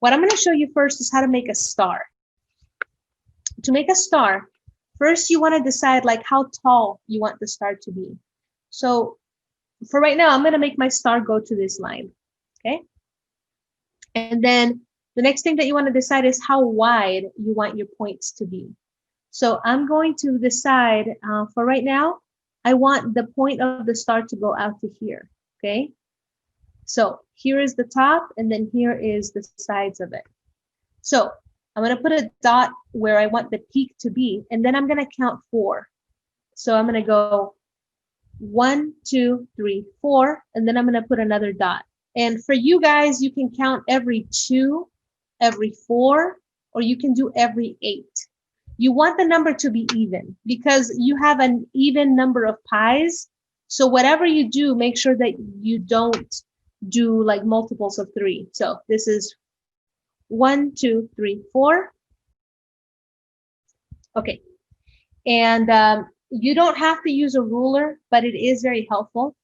What I'm going to show you first is how to make a star. To make a star, first you want to decide like how tall you want the star to be. So for right now, I'm going to make my star go to this line, okay? And then the next thing that you want to decide is how wide you want your points to be. So I'm going to decide for right now, I want the point of the star to go out to here, okay? So here is the top, and then here is the sides of it. So I'm going to put a dot where I want the peak to be, and then I'm going to count 4. So I'm going to go 1, 2, 3, 4, and then I'm going to put another dot. And for you guys, you can count every 2, every 4, or you can do every 8. You want the number to be even because you have an even number of pies. So whatever you do, make sure that you don't do like multiples of 3. So this is 1, 2, 3, 4. Okay. And you don't have to use a ruler, but it is very helpful.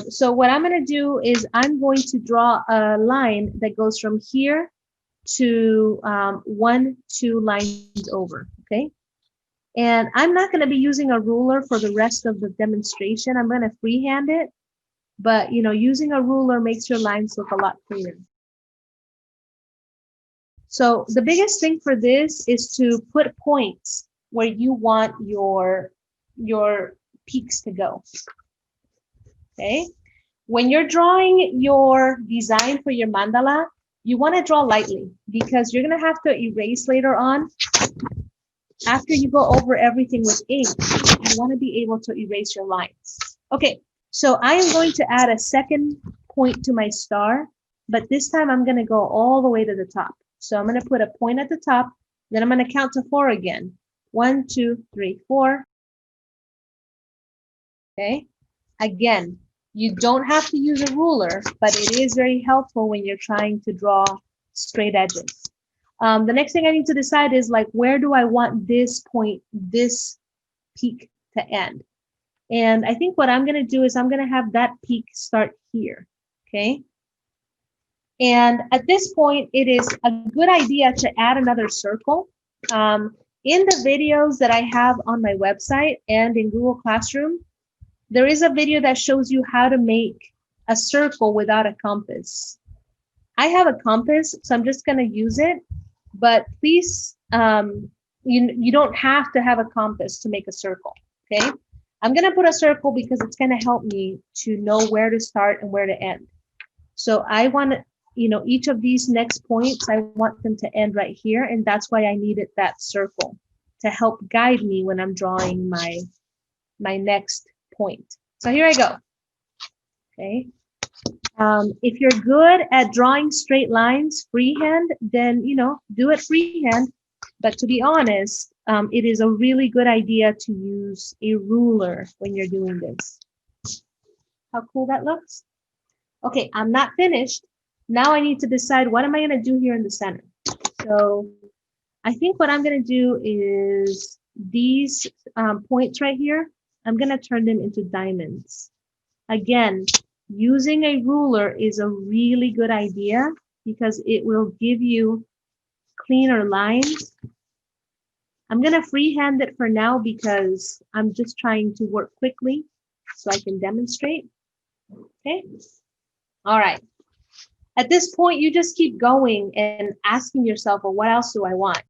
So what I'm going to do is I'm going to draw a line that goes from here to 1, 2 lines over, okay? And I'm not going to be using a ruler for the rest of the demonstration. I'm going to freehand it, but you know, using a ruler makes your lines look a lot cleaner. So the biggest thing for this is to put points where you want your peaks to go. Okay. When you're drawing your design for your mandala, you want to draw lightly because you're going to have to erase later on. After you go over everything with ink, you want to be able to erase your lines. Okay, so I am going to add a second point to my star, but this time I'm going to go all the way to the top. So I'm going to put a point at the top, then I'm going to count to 4 again. 1, 2, 3, 4. Okay, again, you don't have to use a ruler, but it is very helpful when you're trying to draw straight edges. The next thing I need to decide is like, where do I want this point, this peak to end? And I think what I'm going to do is I'm going to have that peak start here, okay? And at this point, it is a good idea to add another circle. In the videos that I have on my website and in Google Classroom, there is a video that shows you how to make a circle without a compass. I have a compass, so I'm just going to use it. But please, you don't have to have a compass to make a circle, okay? I'm going to put a circle because it's going to help me to know where to start and where to end. So I want, you know, each of these next points, I want them to end right here. And that's why I needed that circle to help guide me when I'm drawing my next point. So here I go, okay? If you're good at drawing straight lines freehand, then, you know, do it freehand. But to be honest, it is a really good idea to use a ruler when you're doing this. How cool that looks. Okay, I'm not finished. Now I need to decide what am I going to do here in the center. So I think what I'm going to do is these points right here, I'm going to turn them into diamonds. Again, using a ruler is a really good idea because it will give you cleaner lines. I'm going to freehand it for now because I'm just trying to work quickly so I can demonstrate. Okay. All right. At this point, you just keep going and asking yourself, well, what else do I want?